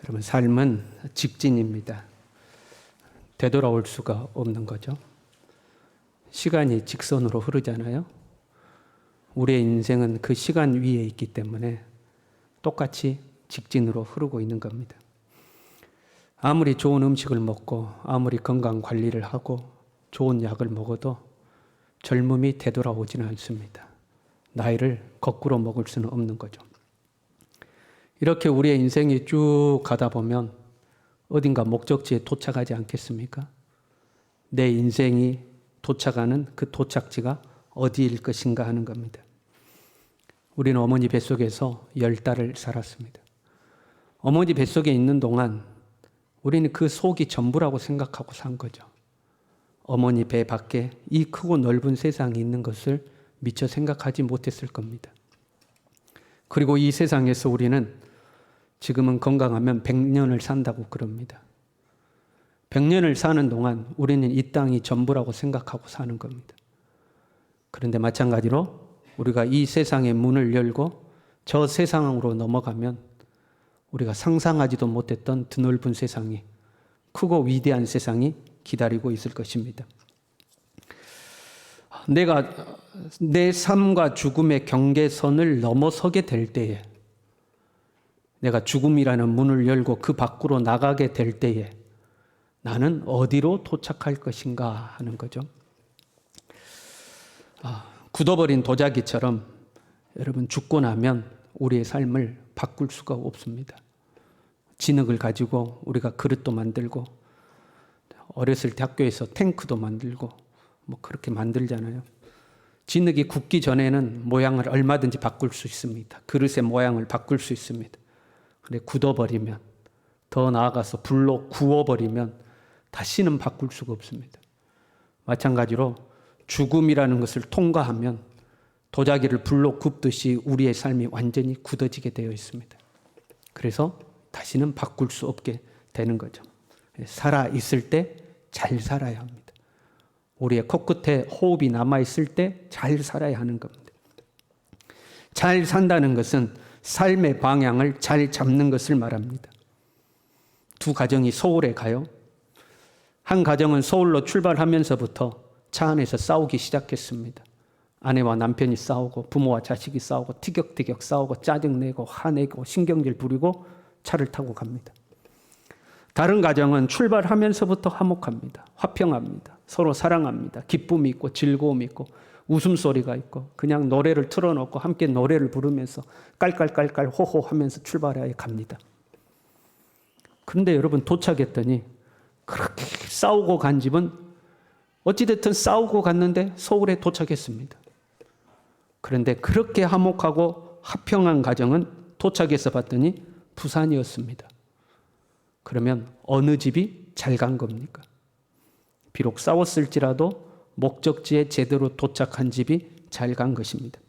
여러분, 삶은 직진입니다. 되돌아올 수가 없는 거죠. 시간이 직선으로 흐르잖아요. 우리의 인생은 그 시간 위에 있기 때문에 똑같이 직진으로 흐르고 있는 겁니다. 아무리 좋은 음식을 먹고 아무리 건강 관리를 하고 좋은 약을 먹어도 젊음이 되돌아오지는 않습니다. 나이를 거꾸로 먹을 수는 없는 거죠. 이렇게 우리의 인생이 쭉 가다 보면 어딘가 목적지에 도착하지 않겠습니까? 내 인생이 도착하는 그 도착지가 어디일 것인가 하는 겁니다. 우리는 어머니 뱃속에서 10달을 살았습니다. 어머니 뱃속에 있는 동안 우리는 그 속이 전부라고 생각하고 산 거죠. 어머니 배 밖에 이 크고 넓은 세상이 있는 것을 미처 생각하지 못했을 겁니다. 그리고 이 세상에서 우리는 지금은 건강하면 100년을 산다고 그럽니다. 100년을 사는 동안 우리는 이 땅이 전부라고 생각하고 사는 겁니다. 그런데 마찬가지로 우리가 이 세상의 문을 열고 저 세상으로 넘어가면 우리가 상상하지도 못했던 드넓은 세상이, 크고 위대한 세상이 기다리고 있을 것입니다. 내가 내 삶과 죽음의 경계선을 넘어서게 될 때에, 내가 죽음이라는 문을 열고 그 밖으로 나가게 될 때에 나는 어디로 도착할 것인가 하는 거죠. 굳어버린 도자기처럼 여러분, 죽고 나면 우리의 삶을 바꿀 수가 없습니다. 진흙을 가지고 우리가 그릇도 만들고, 어렸을 때 학교에서 탱크도 만들고 뭐 그렇게 만들잖아요. 진흙이 굳기 전에는 모양을 얼마든지 바꿀 수 있습니다. 그릇의 모양을 바꿀 수 있습니다. 근데 굳어버리면, 더 나아가서 불로 구워버리면 다시는 바꿀 수가 없습니다. 마찬가지로 죽음이라는 것을 통과하면 도자기를 불로 굽듯이 우리의 삶이 완전히 굳어지게 되어 있습니다. 그래서 다시는 바꿀 수 없게 되는 거죠. 살아있을 때 잘 살아야 합니다. 우리의 코끝에 호흡이 남아있을 때 잘 살아야 하는 겁니다. 잘 산다는 것은 삶의 방향을 잘 잡는 것을 말합니다. 두 가정이 서울에 가요. 한 가정은 서울로 출발하면서부터 차 안에서 싸우기 시작했습니다. 아내와 남편이 싸우고 부모와 자식이 싸우고 티격태격 싸우고 짜증내고 화내고 신경질 부리고 차를 타고 갑니다. 다른 가정은 출발하면서부터 화목합니다. 화평합니다. 서로 사랑합니다. 기쁨이 있고 즐거움이 있고 웃음소리가 있고 그냥 노래를 틀어놓고 함께 노래를 부르면서 깔깔깔깔 호호하면서 출발해 갑니다. 그런데 여러분, 도착했더니 그렇게 싸우고 간 집은 어찌됐든 싸우고 갔는데 서울에 도착했습니다. 그런데 그렇게 화목하고 화평한 가정은 도착해서 봤더니 부산이었습니다. 그러면 어느 집이 잘 간 겁니까? 비록 싸웠을지라도 목적지에 제대로 도착한 집이 잘 간 것입니다.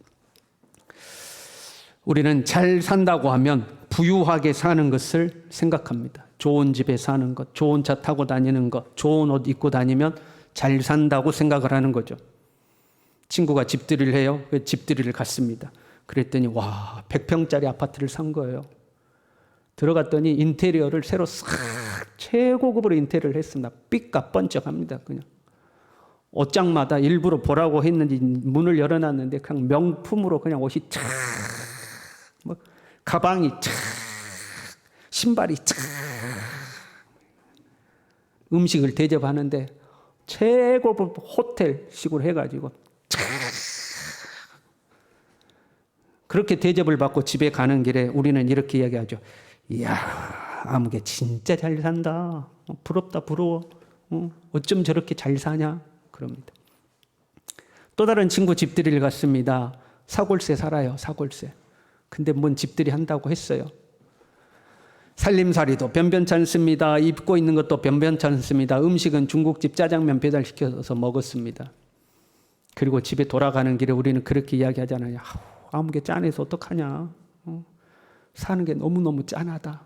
우리는 잘 산다고 하면 부유하게 사는 것을 생각합니다. 좋은 집에 사는 것, 좋은 차 타고 다니는 것, 좋은 옷 입고 다니면 잘 산다고 생각을 하는 거죠. 친구가 집들이를 해요. 집들이를 갔습니다. 그랬더니 와, 100평짜리 아파트를 산 거예요. 들어갔더니 인테리어를 새로 싹 최고급으로 인테리어를 했습니다. 삐까 번쩍합니다. 그냥 옷장마다 일부러 보라고 했는지 문을 열어놨는데 그냥 명품으로 그냥 옷이 쫙, 뭐 가방이 쫙, 신발이 쫙, 음식을 대접하는데 최고급 호텔식으로 해가지고 쫙. 그렇게 대접을 받고 집에 가는 길에 우리는 이렇게 이야기하죠. 이야, 아무개 진짜 잘 산다. 부럽다, 부러워. 어쩜 저렇게 잘 사냐? 그럽니다. 또 다른 친구 집들이를 갔습니다. 사골세 살아요, 사골세. 근데 뭔 집들이 한다고 했어요. 살림살이도 변변찮습니다. 입고 있는 것도 변변찮습니다. 음식은 중국집 짜장면 배달시켜서 먹었습니다. 그리고 집에 돌아가는 길에 우리는 그렇게 이야기하잖아요. 아무개 짠해서 어떡하냐. 사는 게 너무너무 짠하다.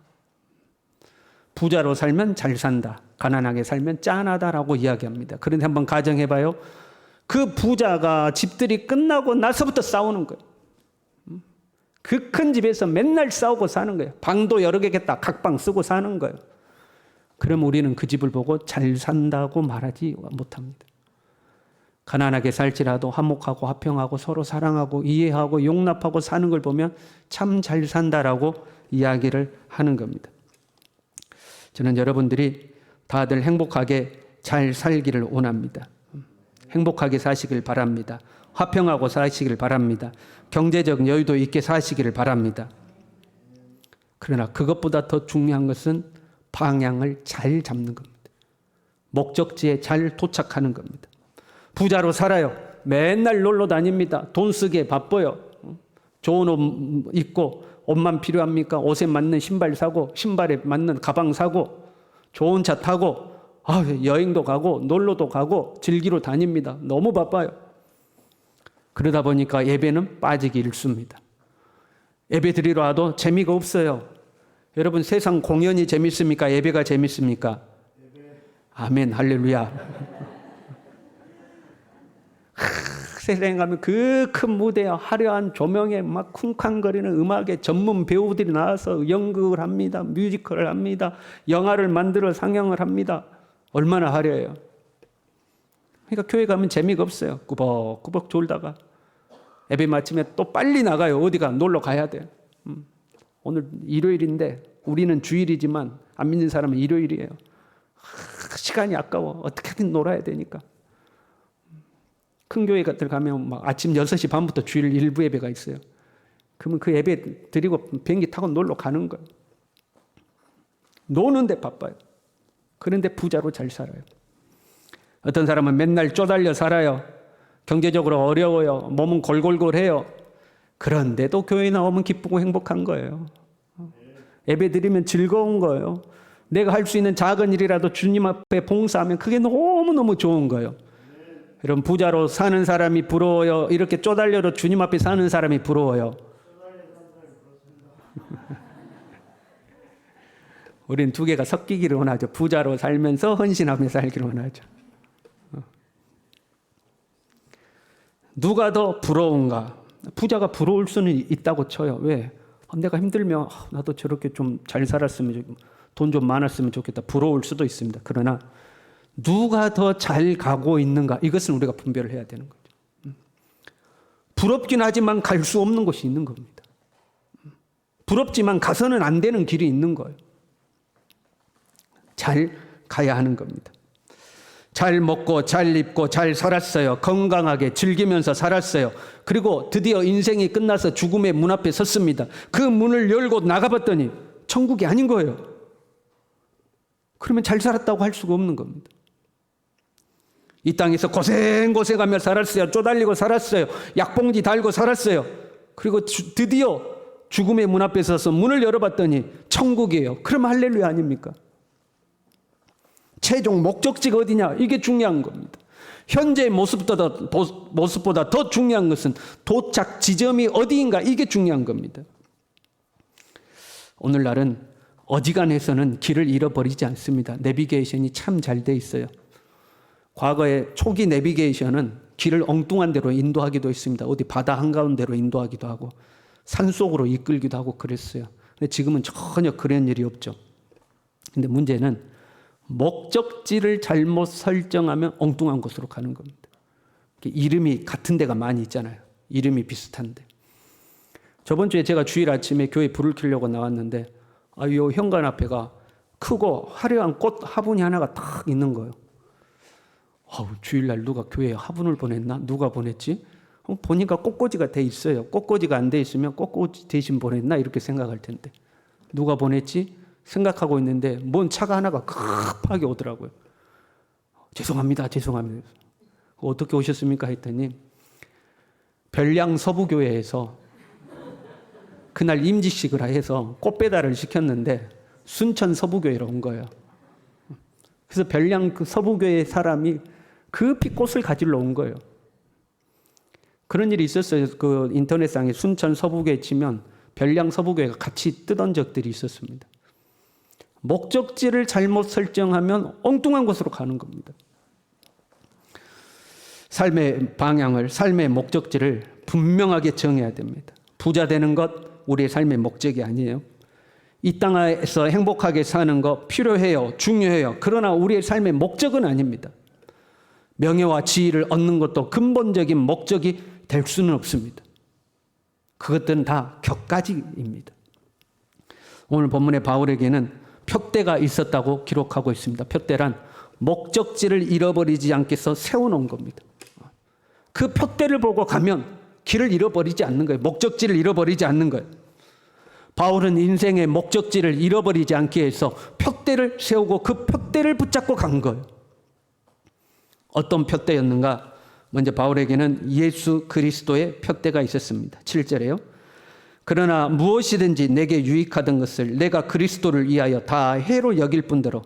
부자로 살면 잘 산다. 가난하게 살면 짠하다라고 이야기합니다. 그런데 한번 가정해봐요. 그 부자가 집들이 끝나고 나서부터 싸우는 거예요. 그 큰 집에서 맨날 싸우고 사는 거예요. 방도 여러 개겠다. 각방 쓰고 사는 거예요. 그럼 우리는 그 집을 보고 잘 산다고 말하지 못합니다. 가난하게 살지라도 화목하고 화평하고 서로 사랑하고 이해하고 용납하고 사는 걸 보면 참 잘 산다라고 이야기를 하는 겁니다. 저는 여러분들이 다들 행복하게 잘 살기를 원합니다. 행복하게 사시길 바랍니다. 화평하고 사시길 바랍니다. 경제적 여유도 있게 사시기를 바랍니다. 그러나 그것보다 더 중요한 것은 방향을 잘 잡는 겁니다. 목적지에 잘 도착하는 겁니다. 부자로 살아요. 맨날 놀러 다닙니다. 돈 쓰기에 바빠요. 좋은 옷 입고 옷만 필요합니까? 옷에 맞는 신발 사고 신발에 맞는 가방 사고 좋은 차 타고 여행도 가고 놀러도 가고 즐기러 다닙니다. 너무 바빠요. 그러다 보니까 예배는 빠지기 일쑤입니다. 예배 드리러 와도 재미가 없어요. 여러분 세상 공연이 재밌습니까? 예배가 재밌습니까? 아멘 할렐루야. 세상에 가면 그 큰 무대에 화려한 조명에 막 쿵쾅거리는 음악에 전문 배우들이 나와서 연극을 합니다. 뮤지컬을 합니다. 영화를 만들어 상영을 합니다. 얼마나 화려해요. 그러니까 교회 가면 재미가 없어요. 꾸벅꾸벅 졸다가 예배 마치면 또 빨리 나가요. 어디가 놀러 가야 돼. 오늘 일요일인데 우리는 주일이지만 안 믿는 사람은 일요일이에요. 시간이 아까워. 어떻게든 놀아야 되니까. 큰 교회 같은 데 가면 막 아침 6시 반부터 주일 일부 예배가 있어요. 그러면 그 예배 드리고 비행기 타고 놀러 가는 거예요. 노는데 바빠요. 그런데 부자로 잘 살아요. 어떤 사람은 맨날 쪼달려 살아요. 경제적으로 어려워요. 몸은 골골골해요. 그런데도 교회 나오면 기쁘고 행복한 거예요. 예배 드리면 즐거운 거예요. 내가 할 수 있는 작은 일이라도 주님 앞에 봉사하면 그게 너무너무 좋은 거예요. 여러분 부자로 사는 사람이 부러워요? 이렇게 쪼달려도 주님 앞에 사는 사람이 부러워요? 우리는 두 개가 섞이기를 원하죠. 부자로 살면서 헌신하며 살기를 원하죠. 누가 더 부러운가? 부자가 부러울 수는 있다고 쳐요. 왜? 내가 힘들면 나도 저렇게 좀 잘 살았으면, 돈 좀 많았으면 좋겠다. 부러울 수도 있습니다. 그러나 누가 더 잘 가고 있는가? 이것은 우리가 분별을 해야 되는 거죠. 부럽긴 하지만 갈 수 없는 곳이 있는 겁니다. 부럽지만 가서는 안 되는 길이 있는 거예요. 잘 가야 하는 겁니다. 잘 먹고 잘 입고 잘 살았어요. 건강하게 즐기면서 살았어요. 그리고 드디어 인생이 끝나서 죽음의 문 앞에 섰습니다. 그 문을 열고 나가봤더니 천국이 아닌 거예요. 그러면 잘 살았다고 할 수가 없는 겁니다. 이 땅에서 고생고생하며 살았어요. 쪼달리고 살았어요. 약봉지 달고 살았어요. 그리고 드디어 죽음의 문 앞에 서서 문을 열어봤더니 천국이에요. 그럼 할렐루야 아닙니까? 최종 목적지가 어디냐? 이게 중요한 겁니다. 현재의 모습보다 더 중요한 것은 도착 지점이 어디인가? 이게 중요한 겁니다. 오늘날은 어지간해서는 길을 잃어버리지 않습니다. 내비게이션이 참 잘 돼 있어요. 과거에 초기 내비게이션은 길을 엉뚱한 데로 인도하기도 했습니다. 어디 바다 한가운데로 인도하기도 하고 산속으로 이끌기도 하고 그랬어요. 근데 지금은 전혀 그런 일이 없죠. 근데 문제는 목적지를 잘못 설정하면 엉뚱한 곳으로 가는 겁니다. 이름이 같은 데가 많이 있잖아요. 이름이 비슷한데. 저번 주에 제가 주일 아침에 교회 불을 켜려고 나왔는데 이 현관 앞에가 크고 화려한 꽃 화분이 하나가 딱 있는 거예요. 주일날 누가 교회에 화분을 보냈나? 누가 보냈지? 보니까 꽃꽂이가 돼 있어요. 꽃꽂이가 안 돼 있으면 꽃꽂이 대신 보냈나? 이렇게 생각할 텐데 누가 보냈지? 생각하고 있는데 뭔 차가 하나가 급하게 오더라고요. 죄송합니다. 어떻게 오셨습니까? 했더니 별량 서부교회에서 그날 임직식을 해서 꽃 배달을 시켰는데 순천 서부교회로 온 거예요. 그래서 별량 그 서부교회 사람이 급히 꽃을 가지러 온 거예요. 그런 일이 있었어요. 그 인터넷상에 순천 서부교회 치면 별량 서부교회가 같이 뜨던 적들이 있었습니다. 목적지를 잘못 설정하면 엉뚱한 곳으로 가는 겁니다. 삶의 방향을, 삶의 목적지를 분명하게 정해야 됩니다. 부자 되는 것, 우리의 삶의 목적이 아니에요. 이 땅에서 행복하게 사는 거 필요해요. 중요해요. 그러나 우리의 삶의 목적은 아닙니다. 명예와 지위를 얻는 것도 근본적인 목적이 될 수는 없습니다. 그것들은 다 격가지입니다. 오늘 본문의 바울에게는 표대가 있었다고 기록하고 있습니다. 표대란 목적지를 잃어버리지 않게 해서 세워놓은 겁니다. 그 표대를 보고 가면 길을 잃어버리지 않는 거예요. 목적지를 잃어버리지 않는 거예요. 바울은 인생의 목적지를 잃어버리지 않게 해서 표대를 세우고 그 표대를 붙잡고 간 거예요. 어떤 표대였는가? 먼저 바울에게는 예수 그리스도의 표대가 있었습니다. 7절에요. 그러나 무엇이든지 내게 유익하던 것을 내가 그리스도를 위하여 다 해로 여길 뿐더러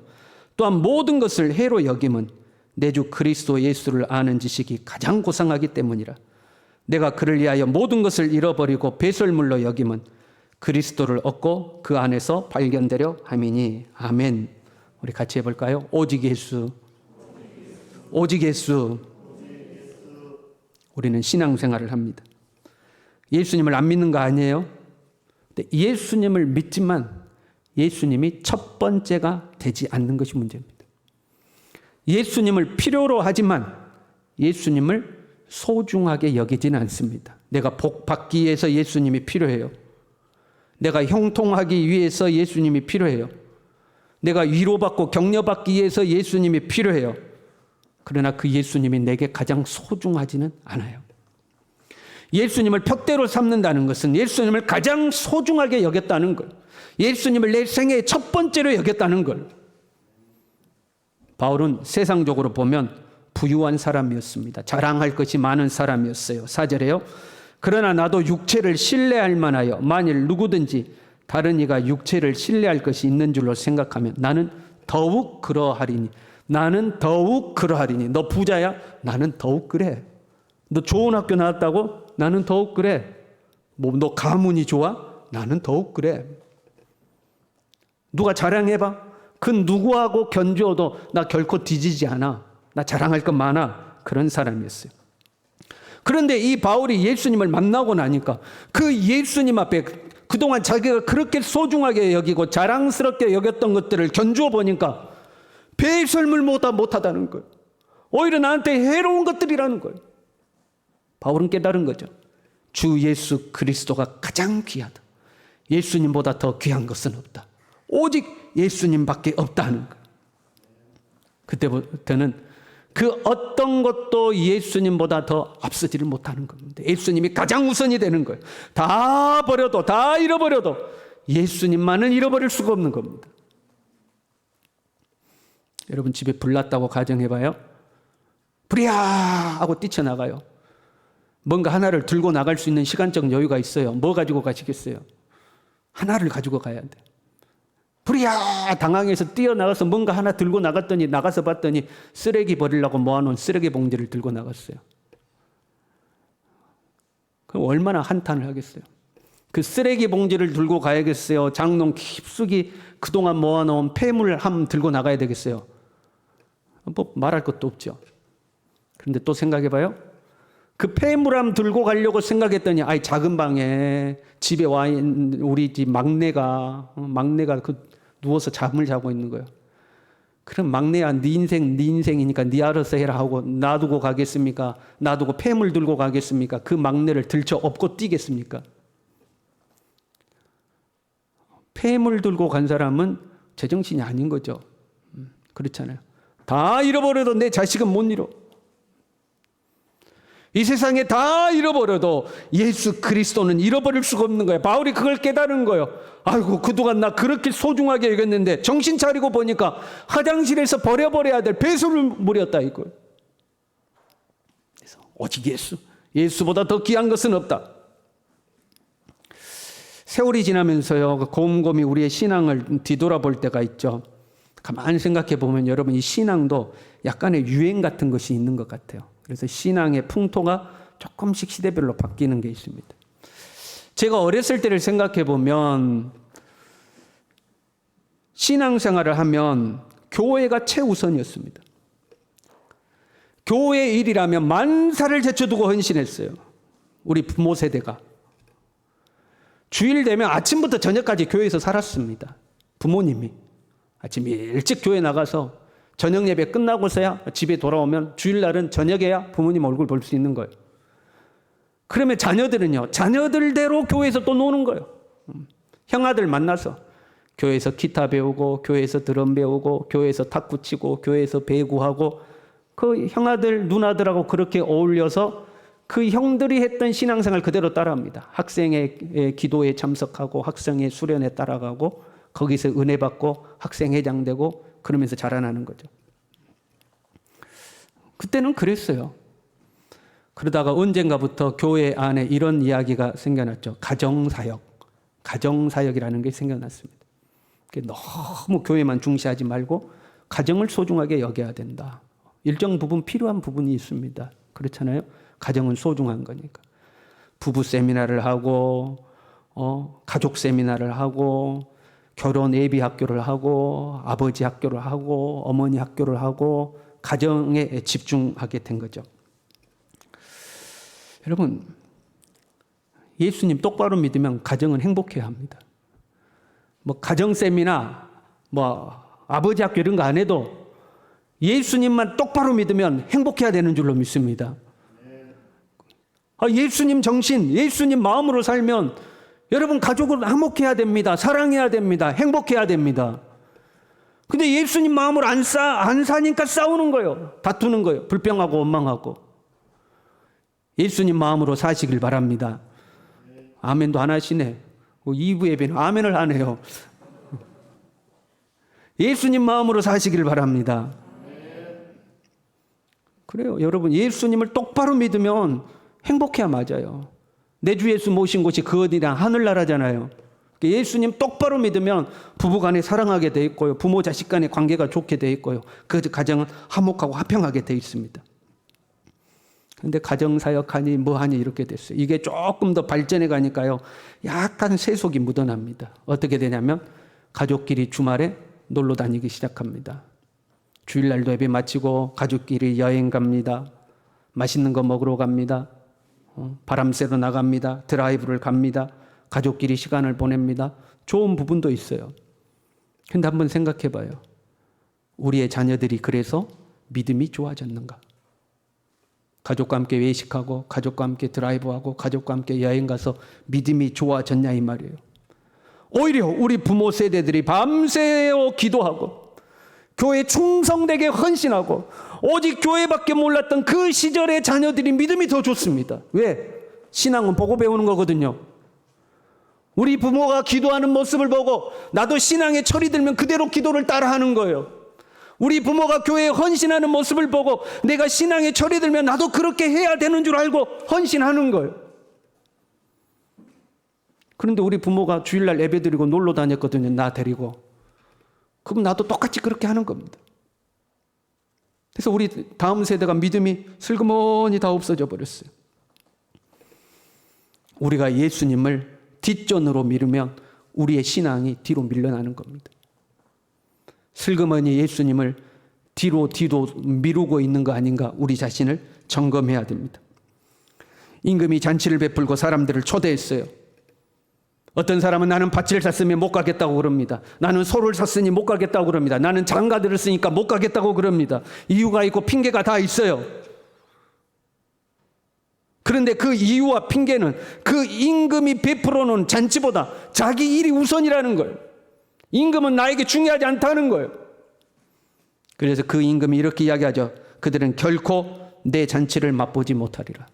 또한 모든 것을 해로 여김은 내 주 그리스도 예수를 아는 지식이 가장 고상하기 때문이라. 내가 그를 위하여 모든 것을 잃어버리고 배설물로 여김은 그리스도를 얻고 그 안에서 발견되려 함이니. 아멘. 우리 같이 해볼까요? 오직 예수. 오직 예수. 우리는 신앙생활을 합니다. 예수님을 안 믿는 거 아니에요? 근데 예수님을 믿지만 예수님이 첫 번째가 되지 않는 것이 문제입니다. 예수님을 필요로 하지만 예수님을 소중하게 여기지는 않습니다. 내가 복 받기 위해서 예수님이 필요해요. 내가 형통하기 위해서 예수님이 필요해요. 내가 위로받고 격려받기 위해서 예수님이 필요해요. 그러나 그 예수님이 내게 가장 소중하지는 않아요. 예수님을 표대로 삼는다는 것은 예수님을 가장 소중하게 여겼다는 것, 예수님을 내 생애의 첫 번째로 여겼다는 것. 바울은 세상적으로 보면 부유한 사람이었습니다. 자랑할 것이 많은 사람이었어요. 4절에요. 그러나 나도 육체를 신뢰할 만하여 만일 누구든지 다른 이가 육체를 신뢰할 것이 있는 줄로 생각하면 나는 더욱 그러하리니. 나는 더욱 그러하리니. 너 부자야? 나는 더욱 그래. 너 좋은 학교 나왔다고? 나는 더욱 그래. 너 가문이 좋아? 나는 더욱 그래. 누가 자랑해봐? 그 누구하고 견주어도 나 결코 뒤지지 않아. 나 자랑할 것 많아. 그런 사람이었어요. 그런데 이 바울이 예수님을 만나고 나니까 그 예수님 앞에 그동안 자기가 그렇게 소중하게 여기고 자랑스럽게 여겼던 것들을 견주어 보니까 배설물보다 못하다는 거예요. 오히려 나한테 해로운 것들이라는 거예요. 바울은 깨달은 거죠. 주 예수 그리스도가 가장 귀하다. 예수님보다 더 귀한 것은 없다. 오직 예수님밖에 없다는 거예요. 그때부터는 그 어떤 것도 예수님보다 더 앞서지를 못하는 겁니다. 예수님이 가장 우선이 되는 거예요. 다 버려도, 다 잃어버려도 예수님만은 잃어버릴 수가 없는 겁니다. 여러분 집에 불 났다고 가정해봐요. 불이야 하고 뛰쳐나가요. 뭔가 하나를 들고 나갈 수 있는 시간적 여유가 있어요. 뭐 가지고 가시겠어요? 하나를 가지고 가야 돼. 불이야 당황해서 뛰어나가서 뭔가 하나 들고 나갔더니 나가서 봤더니 쓰레기 버리려고 모아놓은 쓰레기 봉지를 들고 나갔어요. 그럼 얼마나 한탄을 하겠어요? 그 쓰레기 봉지를 들고 가야겠어요? 장롱 깊숙이 그동안 모아놓은 폐물 함 들고 나가야 되겠어요? 뭐 말할 것도 없죠. 그런데 또 생각해봐요. 그 폐물함 들고 가려고 생각했더니 아이 작은 방에 집에 와 있는 우리 집 막내가 그 누워서 잠을 자고 있는 거예요. 그럼 막내야 네 인생이니까 네 알아서 해라 하고 놔두고 가겠습니까? 놔두고 폐물 들고 가겠습니까? 그 막내를 들쳐 업고 뛰겠습니까? 폐물 들고 간 사람은 제정신이 아닌 거죠. 그렇잖아요. 다 잃어버려도 내 자식은 못 잃어. 이 세상에 다 잃어버려도 예수 그리스도는 잃어버릴 수가 없는 거예요. 바울이 그걸 깨달은 거예요. 아이고 그동안 나 그렇게 소중하게 여겼는데 정신 차리고 보니까 화장실에서 버려버려야 될 배설물이었다 이거예요. 그래서 오직 예수보다 더 귀한 것은 없다. 세월이 지나면서요 곰곰이 우리의 신앙을 뒤돌아볼 때가 있죠. 가만히 생각해 보면 여러분 이 신앙도 약간의 유행 같은 것이 있는 것 같아요. 그래서 신앙의 풍토가 조금씩 시대별로 바뀌는 게 있습니다. 제가 어렸을 때를 생각해 보면 신앙생활을 하면 교회가 최우선이었습니다. 교회 일이라면 만사를 제쳐두고 헌신했어요. 우리 부모 세대가. 주일 되면 아침부터 저녁까지 교회에서 살았습니다. 부모님이 아침 일찍 교회 나가서 저녁 예배 끝나고서야 집에 돌아오면 주일날은 저녁에야 부모님 얼굴 볼 수 있는 거예요. 그러면 자녀들은요, 자녀들대로 교회에서 또 노는 거예요. 형아들 만나서 교회에서 기타 배우고, 교회에서 드럼 배우고, 교회에서 탁구 치고, 교회에서 배구하고, 그 형아들, 누나들하고 그렇게 어울려서 그 형들이 했던 신앙생활 그대로 따라합니다. 학생의 기도에 참석하고, 학생의 수련에 따라가고, 거기서 은혜 받고, 학생회장 되고, 그러면서 자라나는 거죠. 그때는 그랬어요. 그러다가 언젠가부터 교회 안에 이런 이야기가 생겨났죠. 가정사역. 가정사역이라는 게 생겨났습니다. 너무 교회만 중시하지 말고 가정을 소중하게 여겨야 된다. 일정 부분 필요한 부분이 있습니다. 그렇잖아요. 가정은 소중한 거니까. 부부 세미나를 하고, 가족 세미나를 하고, 결혼 예비 학교를 하고, 아버지 학교를 하고, 어머니 학교를 하고, 가정에 집중하게 된 거죠. 여러분, 예수님 똑바로 믿으면 가정은 행복해야 합니다. 뭐 가정 세미나, 뭐 아버지 학교 이런 거 안 해도 예수님만 똑바로 믿으면 행복해야 되는 줄로 믿습니다. 예수님 정신, 예수님 마음으로 살면 여러분 가족을 화목해야 됩니다. 사랑해야 됩니다. 행복해야 됩니다. 근데 예수님 마음으로 안 사니까 싸우는 거예요. 다투는 거예요. 불평하고 원망하고. 예수님 마음으로 사시길 바랍니다. 아멘도 안 하시네. 2부 예배는 아멘을 안 해요. 예수님 마음으로 사시길 바랍니다. 그래요. 여러분, 예수님을 똑바로 믿으면 행복해야 맞아요. 내 주 예수 모신 곳이 그 어디냐 하늘나라잖아요. 예수님 똑바로 믿으면 부부간에 사랑하게 돼 있고요. 부모 자식 간의 관계가 좋게 돼 있고요. 그 가정은 화목하고 화평하게 돼 있습니다. 근데 가정사역하니 뭐하니 이렇게 됐어요. 이게 조금 더 발전해 가니까요. 약간 세속이 묻어납니다. 어떻게 되냐면 가족끼리 주말에 놀러 다니기 시작합니다. 주일날도 예배 마치고 가족끼리 여행 갑니다. 맛있는 거 먹으러 갑니다. 바람 쐬러 나갑니다. 드라이브를 갑니다. 가족끼리 시간을 보냅니다. 좋은 부분도 있어요. 근데 한번 생각해 봐요. 우리의 자녀들이 그래서 믿음이 좋아졌는가? 가족과 함께 외식하고 가족과 함께 드라이브하고 가족과 함께 여행 가서 믿음이 좋아졌냐 이 말이에요. 오히려 우리 부모 세대들이 밤새워 기도하고 교회 충성되게 헌신하고 오직 교회밖에 몰랐던 그 시절의 자녀들이 믿음이 더 좋습니다. 왜? 신앙은 보고 배우는 거거든요. 우리 부모가 기도하는 모습을 보고 나도 신앙에 철이 들면 그대로 기도를 따라하는 거예요. 우리 부모가 교회에 헌신하는 모습을 보고 내가 신앙에 철이 들면 나도 그렇게 해야 되는 줄 알고 헌신하는 거예요. 그런데 우리 부모가 주일날 예배 드리고 놀러 다녔거든요. 나 데리고. 그럼 나도 똑같이 그렇게 하는 겁니다. 그래서 우리 다음 세대가 믿음이 슬그머니 다 없어져 버렸어요. 우리가 예수님을 뒷전으로 미루면 우리의 신앙이 뒤로 밀려나는 겁니다. 슬그머니 예수님을 뒤로 미루고 있는 거 아닌가 우리 자신을 점검해야 됩니다. 임금이 잔치를 베풀고 사람들을 초대했어요. 어떤 사람은 나는 밭을 샀으니 못 가겠다고 그럽니다. 나는 소를 샀으니 못 가겠다고 그럽니다. 나는 장가들을 쓰니까 못 가겠다고 그럽니다. 이유가 있고 핑계가 다 있어요. 그런데 그 이유와 핑계는 그 임금이 베풀어 놓은 잔치보다 자기 일이 우선이라는 거예요. 임금은 나에게 중요하지 않다는 거예요. 그래서 그 임금이 이렇게 이야기하죠. 그들은 결코 내 잔치를 맛보지 못하리라.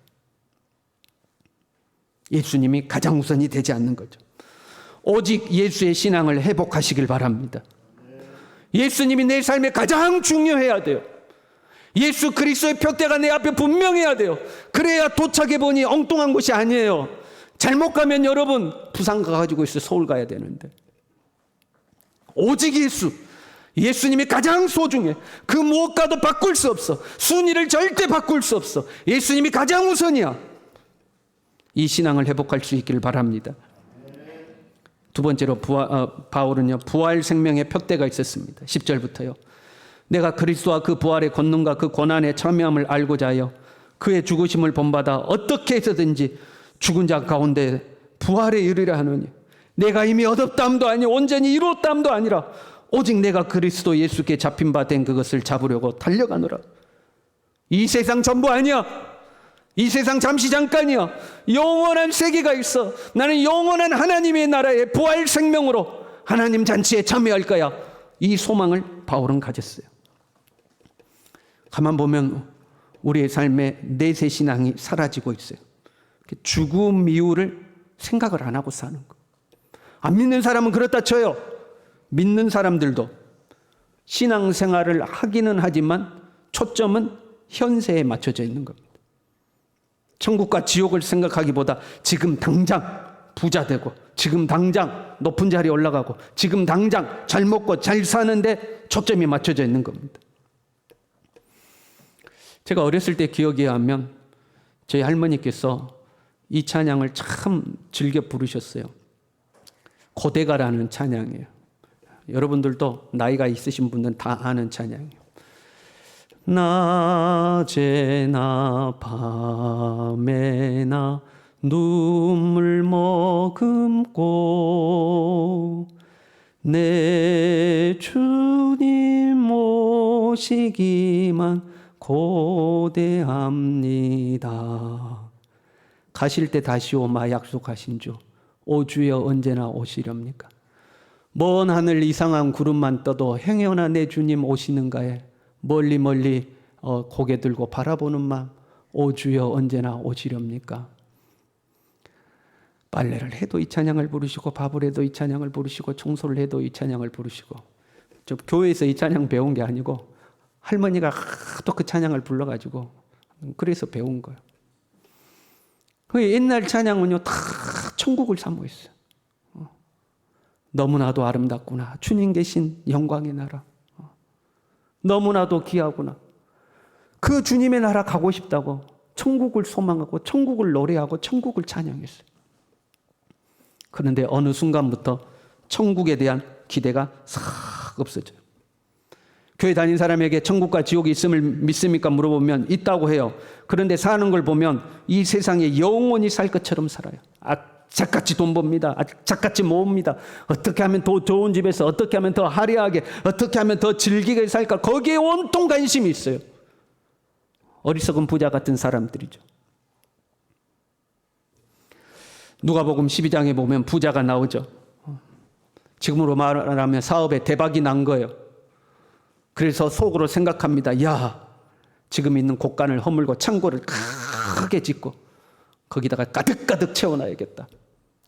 예수님이 가장 우선이 되지 않는 거죠. 오직 예수의 신앙을 회복하시길 바랍니다. 예수님이 내 삶에 가장 중요해야 돼요. 예수 그리스도의 표대가 내 앞에 분명해야 돼요. 그래야 도착해 보니 엉뚱한 곳이 아니에요. 잘못 가면 여러분 부산 가가지고 있어 서울 가야 되는데. 오직 예수님이 가장 소중해. 그 무엇과도 바꿀 수 없어. 순위를 절대 바꿀 수 없어. 예수님이 가장 우선이야. 이 신앙을 회복할 수 있기를 바랍니다. 두 번째로 바울은요 부활 생명의 표대가 있었습니다. 10절부터요. 내가 그리스도와 그 부활의 권능과 그 고난의 참여함을 알고자 하여 그의 죽으심을 본받아 어떻게 해서든지 죽은 자 가운데 부활에 이르려 하노니 내가 이미 얻었다함도 아니 온전히 이루었다함도 아니라 오직 내가 그리스도 예수께 잡힌 바 된 그것을 잡으려고 달려가노라. 이 세상 전부 아니야. 이 세상 잠시 잠깐이야. 영원한 세계가 있어. 나는 영원한 하나님의 나라의 부활 생명으로 하나님 잔치에 참여할 거야. 이 소망을 바울은 가졌어요. 가만 보면 우리의 삶에 내세 신앙이 사라지고 있어요. 죽음 이후를 생각을 안 하고 사는 거. 안 믿는 사람은 그렇다 쳐요. 믿는 사람들도 신앙생활을 하기는 하지만 초점은 현세에 맞춰져 있는 겁니다. 천국과 지옥을 생각하기보다 지금 당장 부자 되고 지금 당장 높은 자리에 올라가고 지금 당장 잘 먹고 잘 사는데 초점이 맞춰져 있는 겁니다. 제가 어렸을 때 기억에 하면 저희 할머니께서 이 찬양을 참 즐겨 부르셨어요. 고대가라는 찬양이에요. 여러분들도 나이가 있으신 분들은 다 아는 찬양이에요. 낮에나 밤에나 눈물 머금고 내 주님 모시기만 고대합니다. 가실 때 다시 오마 약속하신 주, 오 주여 언제나 오시렵니까? 먼 하늘 이상한 구름만 떠도 행여나 내 주님 오시는가에 멀리 멀리 고개 들고 바라보는 마음, 오 주여 언제나 오시렵니까? 빨래를 해도 이 찬양을 부르시고 밥을 해도 이 찬양을 부르시고 청소를 해도 이 찬양을 부르시고, 저 교회에서 이 찬양 배운 게 아니고 할머니가 하도 그 찬양을 불러가지고 그래서 배운 거예요. 그 옛날 찬양은요 다 천국을 사모했어요. 너무나도 아름답구나. 주님 계신 영광의 나라. 너무나도 귀하구나. 그 주님의 나라 가고 싶다고 천국을 소망하고 천국을 노래하고 천국을 찬양했어요. 그런데 어느 순간부터 천국에 대한 기대가 싹 없어져요. 교회 다닌 사람에게 천국과 지옥이 있음을 믿습니까? 물어보면 있다고 해요. 그런데 사는 걸 보면 이 세상에 영원히 살 것처럼 살아요. 악착같이 돈 법니다. 악착같이 모읍니다. 어떻게 하면 더 좋은 집에서 어떻게 하면 더 화려하게 어떻게 하면 더 즐기게 살까, 거기에 온통 관심이 있어요. 어리석은 부자 같은 사람들이죠. 누가복음 12장에 보면 부자가 나오죠. 지금으로 말하면 사업에 대박이 난 거예요. 그래서 속으로 생각합니다. 야, 지금 있는 곳간을 허물고 창고를 크게 짓고 거기다가 가득가득 채워놔야겠다.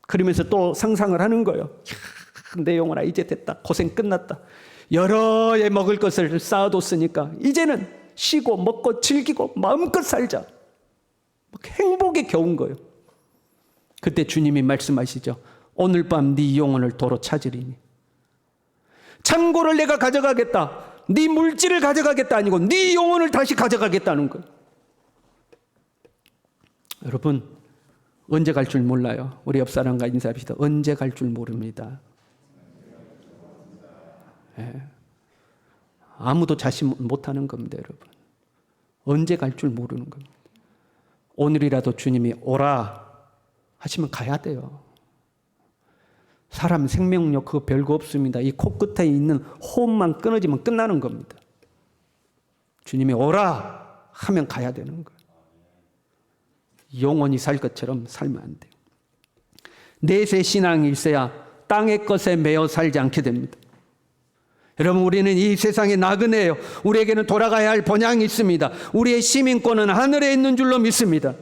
그러면서 또 상상을 하는 거예요. 내 영혼아 이제 됐다. 고생 끝났다. 여러 해 먹을 것을 쌓아뒀으니까 이제는 쉬고 먹고 즐기고 마음껏 살자. 행복에 겨운 거예요. 그때 주님이 말씀하시죠. 오늘 밤 네 영혼을 도로 찾으리니. 창고를 내가 가져가겠다. 네 물질을 가져가겠다 아니고 네 영혼을 다시 가져가겠다는 거예요. 여러분, 언제 갈 줄 몰라요. 우리 옆 사람과 인사합시다. 언제 갈 줄 모릅니다. 네. 아무도 자신 못하는 겁니다, 여러분. 언제 갈 줄 모르는 겁니다. 오늘이라도 주님이 오라 하시면 가야 돼요. 사람 생명력 그거 별거 없습니다. 이 코끝에 있는 호흡만 끊어지면 끝나는 겁니다. 주님이 오라 하면 가야 되는 거예요. 영원히 살 것처럼 살면 안 돼요. 내세 신앙이 있어야 땅의 것에 매여 살지 않게 됩니다. 여러분, 우리는 이 세상의 나그네예요. 우리에게는 돌아가야 할 본향이 있습니다. 우리의 시민권은 하늘에 있는 줄로 믿습니다.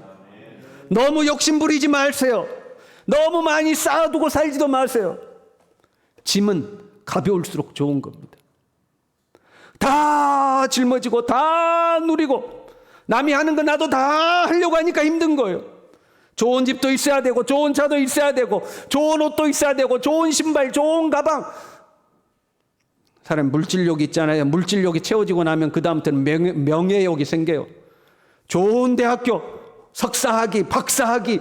너무 욕심 부리지 마세요. 너무 많이 쌓아두고 살지도 마세요. 짐은 가벼울수록 좋은 겁니다. 다 짊어지고 다 누리고 남이 하는 거 나도 다 하려고 하니까 힘든 거예요. 좋은 집도 있어야 되고 좋은 차도 있어야 되고 좋은 옷도 있어야 되고 좋은 신발, 좋은 가방. 사람 물질욕이 있잖아요. 물질욕이 채워지고 나면 그 다음부터는 명예욕이 생겨요. 좋은 대학교 석사학위, 박사학위,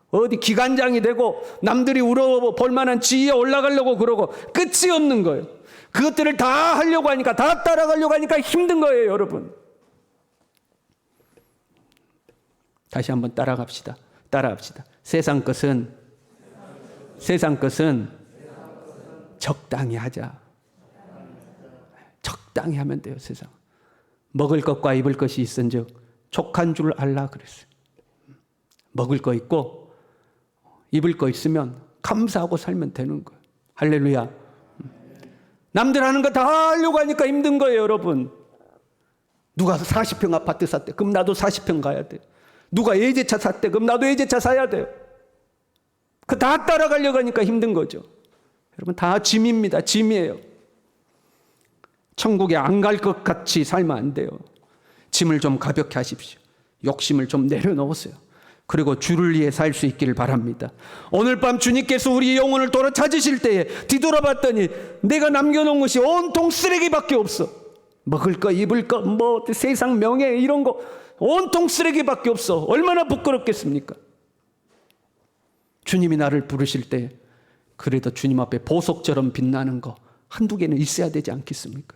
어디 기관장이 되고 남들이 울어볼 만한 지위에 올라가려고 그러고 끝이 없는 거예요. 그것들을 다 하려고 하니까, 다 따라가려고 하니까 힘든 거예요, 여러분. 다시 한번 따라갑시다. 세상 것은 세상 것은 적당히 하자. 적당히 하면 돼요. 세상. 먹을 것과 입을 것이 있은즉 족한 줄 알라 그랬어요. 먹을 거 있고 입을 거 있으면 감사하고 살면 되는 거예요. 할렐루야. 남들 하는 거 다 하려고 하니까 힘든 거예요, 여러분. 누가 40평 아파트 샀대. 그럼 나도 40평 가야 돼. 누가 예제차 샀대. 그럼 나도 예제차 사야 돼요. 그 다 따라가려고 하니까 힘든 거죠. 여러분, 다 짐입니다. 짐이에요. 천국에 안 갈 것 같이 살면 안 돼요. 짐을 좀 가볍게 하십시오. 욕심을 좀 내려놓으세요. 그리고 주를 위해 살 수 있기를 바랍니다. 오늘 밤 주님께서 우리 영혼을 돌아 찾으실 때에 뒤돌아봤더니 내가 남겨놓은 것이 온통 쓰레기밖에 없어. 먹을 거, 입을 거, 뭐 세상 명예 이런 거 온통 쓰레기밖에 없어. 얼마나 부끄럽겠습니까? 주님이 나를 부르실 때 그래도 주님 앞에 보석처럼 빛나는 거 한두 개는 있어야 되지 않겠습니까?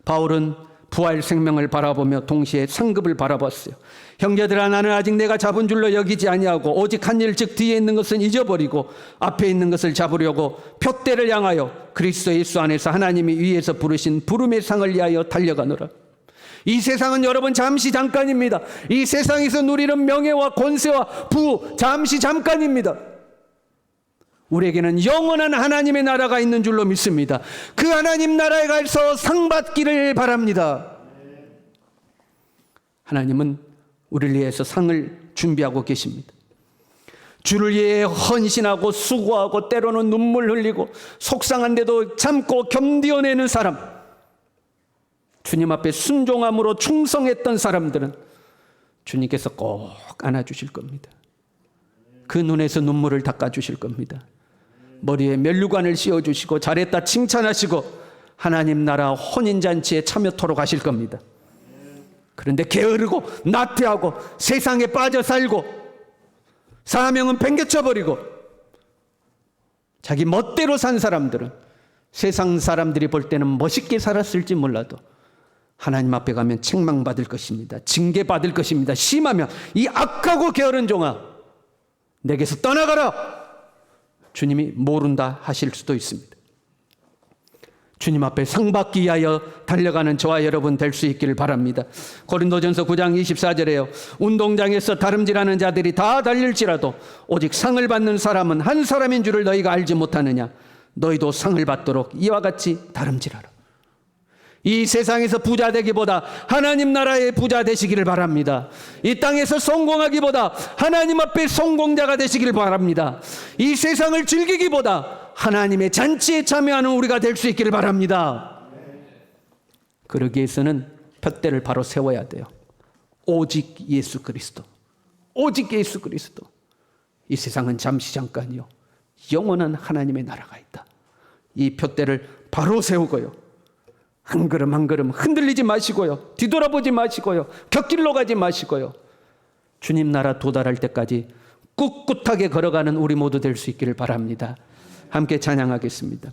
바울은 부활 생명을 바라보며 동시에 상급을 바라봤어요. 형제들아, 나는 아직 내가 잡은 줄로 여기지 아니하고 오직 한 일, 즉 뒤에 있는 것은 잊어버리고 앞에 있는 것을 잡으려고 표대를 향하여 그리스도 예수 안에서 하나님이 위에서 부르신 부름의 상을 위하여 달려가노라. 이 세상은 여러분 잠시 잠깐입니다. 이 세상에서 누리는 명예와 권세와 부 잠시 잠깐입니다. 우리에게는 영원한 하나님의 나라가 있는 줄로 믿습니다. 그 하나님 나라에 가서 상 받기를 바랍니다. 하나님은 우리를 위해서 상을 준비하고 계십니다. 주를 위해 헌신하고 수고하고 때로는 눈물 흘리고 속상한데도 참고 견디어내는 사람, 주님 앞에 순종함으로 충성했던 사람들은 주님께서 꼭 안아주실 겁니다. 그 눈에서 눈물을 닦아주실 겁니다. 머리에 면류관을 씌워주시고 잘했다 칭찬하시고 하나님 나라 혼인잔치에 참여토록 하실 겁니다. 그런데 게으르고 나태하고 세상에 빠져 살고 사명은 팽개쳐버리고 자기 멋대로 산 사람들은 세상 사람들이 볼 때는 멋있게 살았을지 몰라도 하나님 앞에 가면 책망받을 것입니다. 징계받을 것입니다. 심하면 이 악하고 게으른 종아 내게서 떠나가라. 주님이 모른다 하실 수도 있습니다. 주님 앞에 상 받기 위하여 달려가는 저와 여러분 될 수 있기를 바랍니다. 고린도전서 9장 24절에요. 운동장에서 다름질하는 자들이 다 달릴지라도 오직 상을 받는 사람은 한 사람인 줄을 너희가 알지 못하느냐. 너희도 상을 받도록 이와 같이 다름질하라. 이 세상에서 부자 되기보다 하나님 나라의 부자 되시기를 바랍니다. 이 땅에서 성공하기보다 하나님 앞에 성공자가 되시기를 바랍니다. 이 세상을 즐기기보다 하나님의 잔치에 참여하는 우리가 될 수 있기를 바랍니다. 그러기 위해서는 푯대를 바로 세워야 돼요. 오직 예수 그리스도, 오직 예수 그리스도. 이 세상은 잠시 잠깐이요, 영원한 하나님의 나라가 있다. 이 푯대를 바로 세우고요, 한 걸음 한 걸음 흔들리지 마시고요, 뒤돌아보지 마시고요, 곁길로 가지 마시고요, 주님 나라 도달할 때까지 꿋꿋하게 걸어가는 우리 모두 될 수 있기를 바랍니다. 함께 찬양하겠습니다.